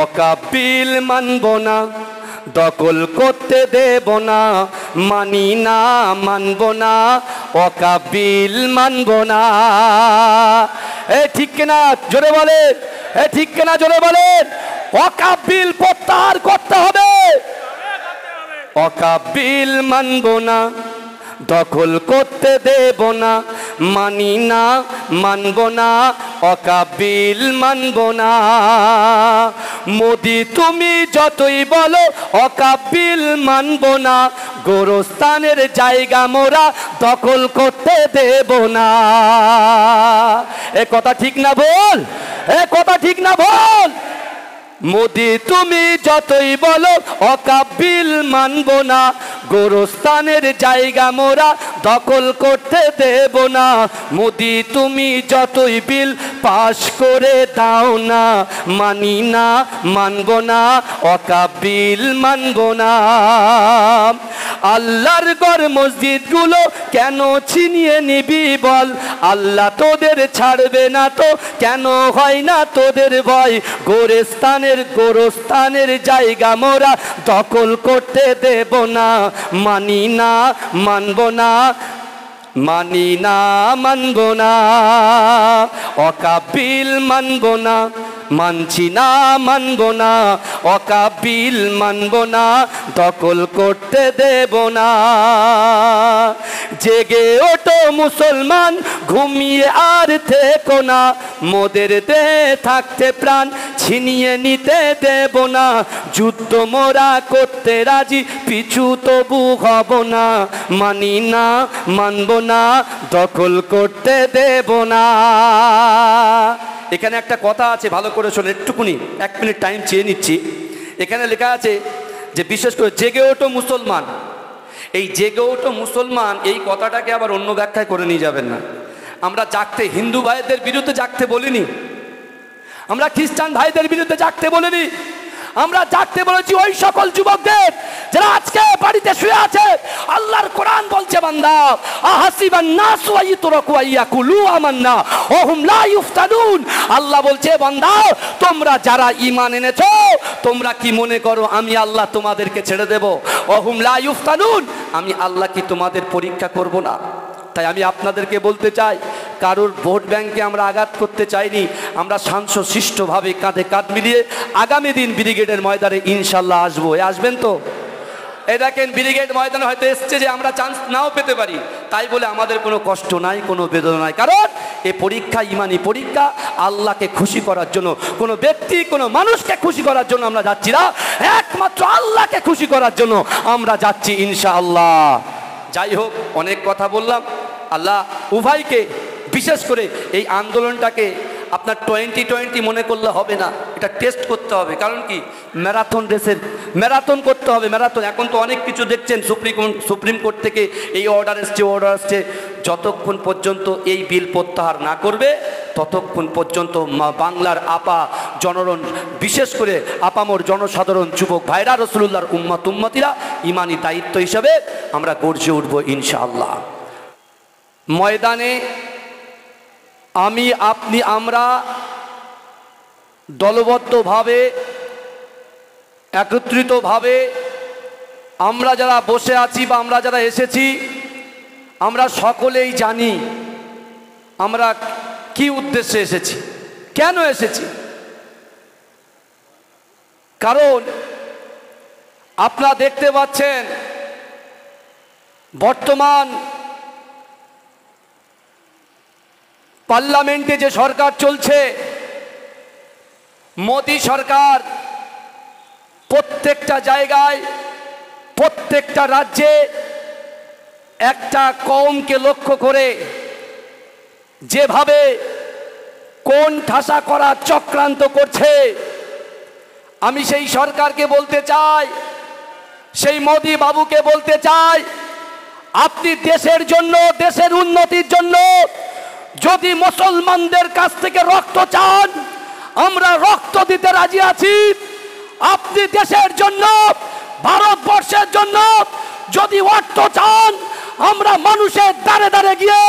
অকাবিল মানব না, দখল করতে দেব না, মানি না মানব না, অকাবিল মানব না। এ ঠিক কিনা জোরে বলেন, এ ঠিক কিনা জোরে বলেন। অকাবিল প্রত্যাহার করতে হবে। অকাবিল মানব না, দখল করতে দেব না, মানি না মানব না, অকাবিল মানব না। মোদি তুমি যতই বলো অকাবিল মানব না, গোরস্থানের জায়গা মোরা দখল করতে দেব না। এ কথা ঠিক না বল, এ কথা ঠিক না বল। মোদি তুমি যতই বলো অকাবিল মানব না, গোরস্থানের জায়গা মোরা দখল করতে দেব না। মোদি তুমি যতই বিল পাশ করে দাও না, মানি না মানব না, অকাবিল মানব না। আল্লাহর ঘর মসজিদগুলো কেন ছিনিয়ে নিবি বল, আল্লাহ তোদের ছাড়বে না তো কেন হয় না তোদের ভয়। গোরস্থানের জায়গা মোরা দখল করতে দেব না, মানি না মানব না, মানি না মানব না, অকাবিল মানব না, মানছি না মানব না, অকাবিল মানব না, দখল করতে দেব না। জেগে ওঠো মুসলমান, ঘুমিয়ে আর থেকো না, মোদের দেহে থাকতে প্রাণ ছিনিয়ে নিতে দেব না। যুদ্ধ মোরা করতে রাজি, পিছু তবু হব না, মানি না মানব না, দখল করতে দেব না। এখানে একটা কথা আছে, ভালো করে শোনো, একটুকুনি 1 মিনিট টাইম চেয়ে নিচ্ছি। এখানে লেখা আছে যে বিশেষ করে জেগে ওঠো মুসলমান। এই জেগে ওঠো মুসলমান এই কথাটাকে আবার অন্য ব্যাখ্যায় করে নিয়ে যাবেন না। আমরা জাগতে হিন্দু ভাইদের বিরুদ্ধে জাগতে বলিনি, আমরা খ্রিস্টান ভাইদের বিরুদ্ধে জাগতে বলিনি, আমরা জাগতে বলেছি ওই সকল যুবকদের যারা আজকে বাড়িতে শুয়ে আছে। আল্লাহর কোরআন বলছে বান্দা, আহাসিবান নাসু আইতুরাকু আইয়াকুলু আমান্না ওয়া হুম লা ইফতানুন। আল্লাহ বলছে বান্দা তোমরা যারা ঈমান এনেছো তোমরা কি মনে করো আমি আল্লাহ তোমাদেরকে ছেড়ে দেব? ওয়া হুম লা ইফতানুন, আমি আল্লাহ কি তোমাদের পরীক্ষা করব না? তাই আমি আপনাদেরকে বলতে চাই, কারোর ভোট ব্যাংকে আমরা আঘাত করতে চাইনি। আমরা শান্তশিষ্টভাবে কাঁধে কাঁধ মিলিয়ে আগামী দিন ব্রিগেডের ময়দানে ইনশাল্লাহ আসবো। আসবেন তো? এই দেখেন ব্রিগেড ময়দানে হয়তো এসছে যে আমরা চান্স নাও পেতে পারি, তাই বলে আমাদের কোনো কষ্ট নাই, কোনো বেদনা নাই। কারণ এ পরীক্ষা ইমানি পরীক্ষা, আল্লাহকে খুশি করার জন্য, কোনো ব্যক্তি কোনো মানুষকে খুশি করার জন্য আমরা যাচ্ছি না, একমাত্র আল্লাহকে খুশি করার জন্য আমরা যাচ্ছি ইনশাআল্লাহ। যাই হোক, অনেক কথা বললাম। আল্লাহ উভয়কে, বিশেষ করে এই আন্দোলনটাকে আপনার 2020 মনে করলে হবে না, এটা টেস্ট করতে হবে। কারণ কি, ম্যারাথন রেসের ম্যারাথন করতে হবে, ম্যারাথন। এখন তো অনেক কিছু দেখছেন, সুপ্রিম কোর্ট থেকে এই অর্ডার এসছে। যতক্ষণ পর্যন্ত এই বিল প্রত্যাহার না করবে ততক্ষণ পর্যন্ত বাংলার আপা জনগণ, বিশেষ করে আপামর জনসাধারণ, যুবক ভাইরা, রাসূলুল্লাহর উম্মতিরা ইমানি দায়িত্ব হিসাবে আমরা গর্জে উঠব ইনশাআল্লাহ। ময়দানে আমি, আপনি, আমরা দলবদ্ধভাবে, একত্রিতভাবে আমরা যারা বসে আছি বা আমরা যারা এসেছি, আমরা সকলেই জানি আমরা কি উদ্দেশ্যে এসেছি, কেন এসেছি। কারণ আপনারা দেখতে পাচ্ছেন বর্তমান পার্লামেন্টে যে সরকার চলছে, মোদি সরকার, প্রত্যেকটা জায়গায়, প্রত্যেকটা রাজ্যে একটা কওমকে লক্ষ্য করে যেভাবে কোন ঠাসা করার চক্রান্ত করছে, আমি সেই সরকারকে বলতে চাই, সেই মোদি বাবুকে বলতে চাই, আপনি দেশের জন্য, দেশের উন্নতির জন্য যদি মুসলমানদের কাছ থেকে রক্ত চান, আমরা রক্ত দিতে রাজি আছি। আপনি দেশের জন্য, ভারতবর্ষের জন্য যদি অর্থ চান, আমরা মানুষের দ্বারে দ্বারে গিয়ে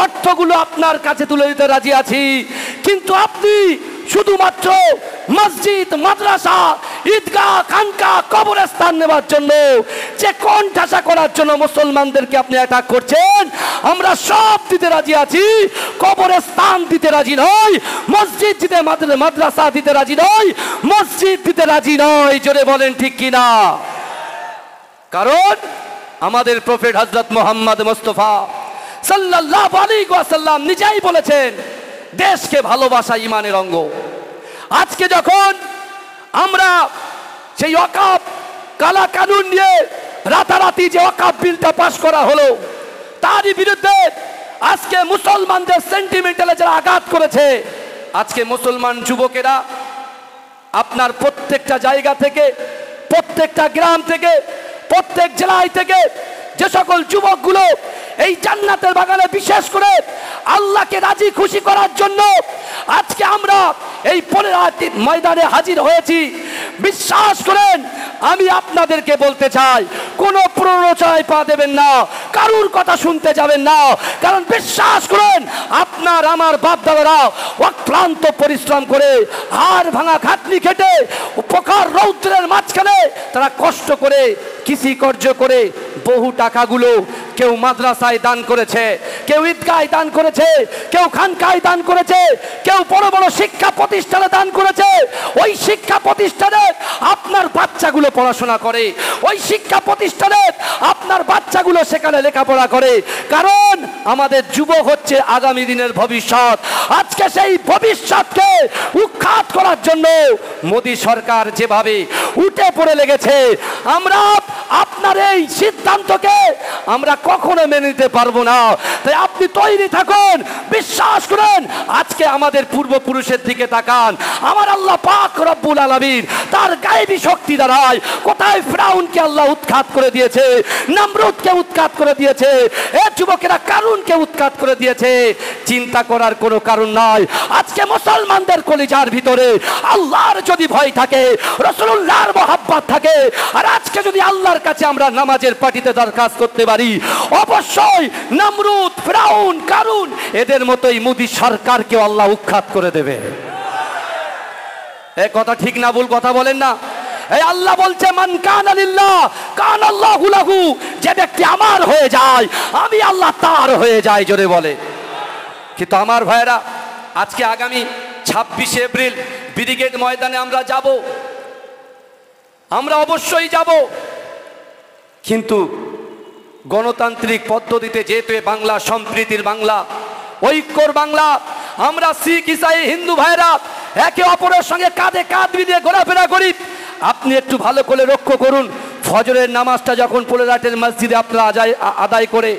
অর্থগুলো আপনার কাছে তুলে দিতে রাজি আছি। কিন্তু আপনি শুধুমাত্র মসজিদ, মাদ্রাসা, ঈদগাহ, খানকা, কবরস্থান নেওয়ার জন্য, যে কোন ঠাসা করার জন্য মুসলমানদেরকে আপনি অ্যাটাক করছেন, আমরা সব দিতে রাজি আছি, কবরস্থান দিতে রাজি নই, মসজিদ দিতে, মাদ্রাসা দিতে রাজি নই, মসজিদ দিতে রাজি নই। জোরে বলেন ঠিক কিনা? কারণ আমাদের প্রফেট হযরত মুহাম্মদ মুস্তাফা সাল্লাল্লাহু আলাইহি ওয়াসাল্লাম নিজেই বলেছেন, দেশকে ভালোবাসা ঈমানের অঙ্গ। আজকে যখন আমরা সেই ওয়াকফ কালা কানুন নিয়ে রাতারাতি যে ওয়াকফ বিলটা পাশ করা হলো, তারই বিরুদ্ধে আজকে মুসলমানদের সেন্টিমেন্টালে যারা আঘাত করেছে, আজকে মুসলমান যুবকেরা আপনার প্রত্যেকটা জায়গা থেকে, প্রত্যেকটা গ্রাম থেকে, প্রত্যেক জেলায় থেকে যে সকল যুবকগুলো এই জান্নাতের বাগানে বিশেষ করে আল্লাহকে রাজি খুশি করার জন্য আজকে আমরা এই ময়দানে হাজির হয়েছি, বিশ্বাস করেন আমি আপনাদেরকে বলতে চাই, কোনো প্ররোচনায় পা দেবেন না, কারুর কথা শুনতে যাবেন না। কারণ বিশ্বাস করেন আপনার আমার বাপ দাদারা অক্লান্ত পরিশ্রম করে, হাড় ভাঙা খাটনি খেটে, প্রখর রৌদ্রের মাঝখানে তারা কষ্ট করে, কৃষি কার্য করে বহু টাকাগুলো কেউ মাদ্রাসায় দান করেছে, কেউ ঈদগাহে দান করেছে, কেউ খানকায় দান করেছে, কেউ বড় বড় শিক্ষা প্রতিষ্ঠানে দান করেছে। ওই শিক্ষা প্রতিষ্ঠানে আপনার বাচ্চাগুলো পড়াশোনা করে, ওই শিক্ষা প্রতিষ্ঠানে আপনার বাচ্চাগুলো সেখানে লেখাপড়া করে। কারণ আমাদের যুবক হচ্ছে আগামী দিনের ভবিষ্যৎ। আজকে সেই ভবিষ্যৎকে উৎখাত করার জন্য মোদী সরকার যেভাবে উঠে পড়ে লেগেছে, আমরা আপনার এই সিদ্ধান্তকে আমরা কখনো মেনে নিতে পারবো না। তাই আপনি তৈরি থাকুন, বিশ্বাস করেন আজকে আমাদের পূর্বপুরুষের দিকে তাকান, আমার আল্লাহ পাক রব্বুল আলামিন তার গায়েবী শক্তি দ্বারাই কোথায় ফিরাউনকে আল্লাহ উৎখাত করে দিয়েছে, নমরুদকে উৎখাত করে দিয়েছে, এই যুবকেরা কারুনকে উৎখাত করে দিয়েছে। চিন্তা করার কোনো কারণ নাই। আজকে মুসলমানদের কলিজার ভিতরে আল্লাহর যদি ভয় থাকে, রাসূলুল্লাহর মহব্বত থাকে, আর আজকে যদি আল্লাহর কাছে আমরা নামাজের পার্টিতে দরখাস্ত করতে পারি, অবশ্যই নমরুদ, ফিরাউন, কারুন এদের মতোই মোদী সরকারকে আল্লাহ উৎখাত করে দেবে। এই কথা ঠিক না ভুল কথা বলেন না? এই আল্লাহ বলছে মান কানা লিল্লাহ কানা আল্লাহু লাহু, যে ব্যক্তি আমার হয়ে যায় আমি আল্লাহ তার হয়ে যায়। জোরে বলে। কিন্তু আমার ভাইরা, আজকে আগামী 26 এপ্রিল ব্রিগেড ময়দানে আমরা যাব, আমরা অবশ্যই যাব, কিন্তু গণতান্ত্রিক পদ্ধতিতে, যেহেতু বাংলা সম্প্রীতির বাংলা, ঐক্যর বাংলা, আমরা শিখ, ইসাই, হিন্দু ভাইরা একে অপরের সঙ্গে কাঁধে কাঁধ মিলিয়ে ঘোরাফেরা করি। আপনি একটু ভালো করে লক্ষ্য করুন, ফজরের নামাজটা যখন পোলেরাটের মসজিদে আপনারা আদায় করে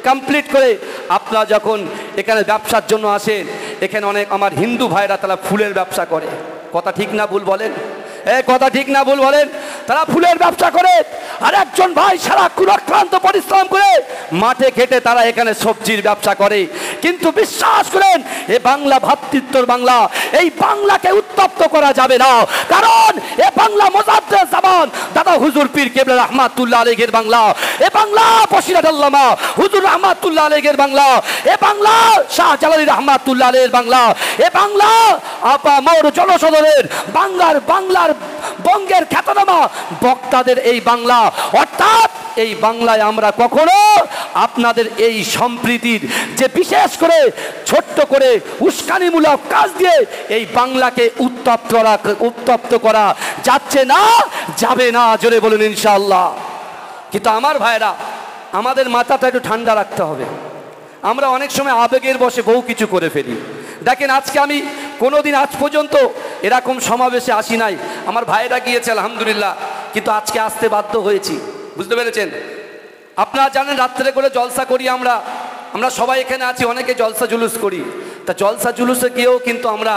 কমপ্লিট করে আপনারা যখন এখানে ব্যবসার জন্য আসেন, এখানে অনেক আমার হিন্দু ভাইরা তারা ফুলের ব্যবসা করে। কথা ঠিক না ভুল বলেন? কথা ঠিক না ভুল বলেন? তারা ফুলের ব্যবসা করে, আর একজন ভাই সারাক্ষণ অক্লান্ত পরিশ্রম করে মাঠে খেটে তারা এখানে সবজির ব্যবসা করে। কিন্তু বিশ্বাস করেন এ বাংলা ভ্রাতৃত্বর বাংলা, এই বাংলাকে উত্তপ্ত করা যাবে না। কারণ এ বাংলা মুজাদ্দেদ জামান দাদা হুজুর পীর কেবলা রাহমাতুল্লাহ আলাইহির বাংলা, এ বাংলা বশিরাত আল্লামা হুজুর রাহমাতুল্লাহ আলাইহির বাংলা, এ বাংলা শাহ জালালী রাহমাতুল্লাহ আলাইহির বাংলা, এ বাংলা আপা মোর জনসাধারণের বাংলার বঙ্গের খ্যাতনামা বক্তাদের এই বাংলা। অর্থাৎ এই বাংলায় আমরা কখনো আপনাদের এই সম্প্রীতির যে বিশেষ করে ছোট্ট করে উস্কানিমূলক কাজ দিয়ে এই বাংলাকে উত্তপ্ত করা যাচ্ছে না, যাবে না। জোরে বলুন ইনশাআল্লাহ। কিন্তু আমার ভাইরা, আমাদের মাথাটা একটু ঠান্ডা রাখতে হবে। আমরা অনেক সময় আবেগের বশে বহু কিছু করে ফেলি। দেখেন, আজকে আমি কোনোদিন আজ পর্যন্ত এরকম সমাবেশে আসি নাই। আমার ভাইরা গিয়েছে আলহামদুলিল্লাহ, কিন্তু আজকে আসতে বাধ্য হয়েছি। বুঝতে পেরেছেন? আপনারা জানেন রাত্রে করে জলসা করি আমরা সবাই এখানে আছি, অনেকে জলসা জুলুস করি। তা জলসা জুলুসে গিয়েও কিন্তু আমরা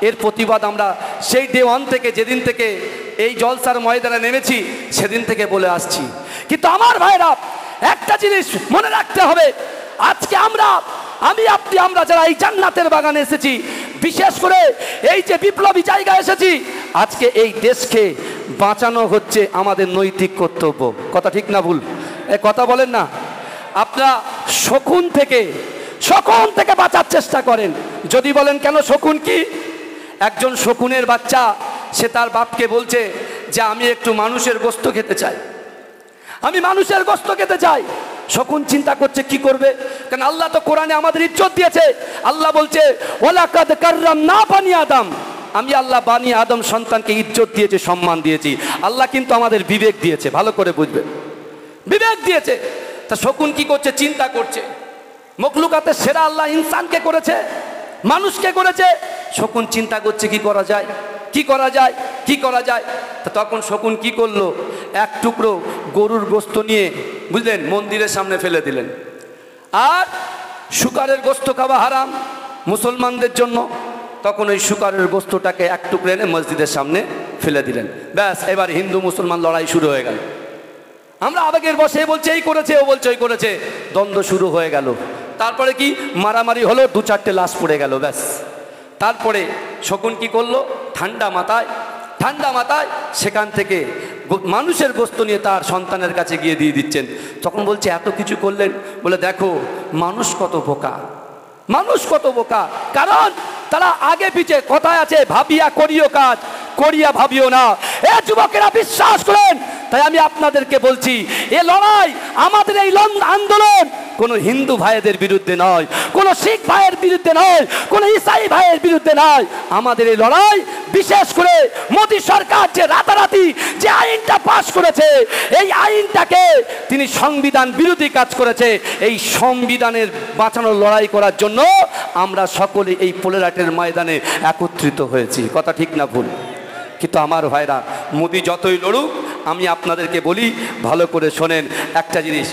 এর প্রতিবাদ আমরা সেই ডে 1 থেকে, যেদিন থেকে এই জলসার ময়দানে নেমেছি সেদিন থেকে বলে আসছি। কিন্তু আমার ভাইরা, একটা জিনিস মনে রাখতে হবে, আজকে আমরা যারা এই জান্নাতের বাগানে এসেছি, বিশেষ করে এই যে বিপ্লবী জায়গায় এসেছি, আজকে এই দেশকে বাঁচানো হচ্ছে আমাদের নৈতিক কর্তব্য। কথা ঠিক না ভুল? কথা বলেন না? আপনারা শকুন থেকে বাঁচার চেষ্টা করেন। যদি বলেন কেন শকুন কি, একজন শকুনের বাচ্চা, সে তার বাপকে বলছে যে আমি একটু মানুষের গোশত খেতে চাই, আমি মানুষের গোশত খেতে চাই। শকুন চিন্তা করছে কি করবে, কারণ আল্লাহ তো কোরআনে আমাদের ইজ্জত দিয়েছে। আল্লাহ বলছে ওয়ালাকাদ কাররামনা বানি আদম, আমি আল্লাহ বানি আদম সন্তানকে ইজ্জত দিয়েছি, সম্মান দিয়েছি। আল্লাহ কিন্তু আমাদের বিবেক দিয়েছে, ভালো করে বুঝবে, বিবেক দিয়েছে। তা শকুন কি করছে, চিন্তা করছে, মখলুকাতের সেরা আল্লাহ ইনসানকে করেছে, মানুষকে করেছে। শকুন চিন্তা করছে কি করা যায়, কি করা যায়, কি করা যায়। তা তখন শকুন কি করলো, এক টুকরো গরুর গোশত নিয়ে, বুঝলেন, মন্দিরের সামনে ফেলে দিলেন। আর শুকরের গোশত খাওয়া হারাম মুসলমানদের জন্য, তখন ওই শুকরের গোশতটাকে এক টুকরো এনে মসজিদের সামনে ফেলে দিলেন। ব্যাস, এবার হিন্দু মুসলমান লড়াই শুরু হয়ে গেল। আমরা আবেগের বসে বলছে এই করেছে, ও বলছে ওই করেছে, দ্বন্দ্ব শুরু হয়ে গেল। তারপরে কি মারামারি হলো, 2-4টে লাশ পড়ে গেল, ব্যাস। তারপরে শকুন কি করলো, ঠান্ডা মাথায় সেখান থেকে মানুষের গোশত নিয়ে তার সন্তানের কাছে গিয়ে দিয়ে দিচ্ছেন। তখন বলছে এত কিছু করলেন, বলে দেখো মানুষ কত বোকা, মানুষ কত বোকা। কারণ তারা আগে পিছে, কথায় আছে ভাবিয়া করিও কাজ, করিয়া ভাবিও না। এ যুবকেরা বিশ্বাস করেন, তাই আমি আপনাদেরকে বলছি, এ লড়াই, আমাদের এই আন্দোলন কোনো হিন্দু ভাইদের বিরুদ্ধে নয়, কোনো শিখ ভাইয়ের বিরুদ্ধে নয়, কোনো ইসাই ভাইয়ের বিরুদ্ধে নয়। আমাদের এই লড়াই বিশেষ করে মোদী সরকার যে রাতারাতি যে আইনটা পাশ করেছে, এই আইনটাকে তিনি সংবিধান বিরোধী কাজ করেছে। এই সংবিধানের বাঁচানোর লড়াই করার জন্য আমরা সকলে এই পোলেরাটের ময়দানে একত্রিত হয়েছি। কথা ঠিক না ভুল? কিন্তু আমার ভাইরা, মোদী যতই লড়ুক, আমি আপনাদেরকে বলি ভালো করে শোনেন একটা জিনিস,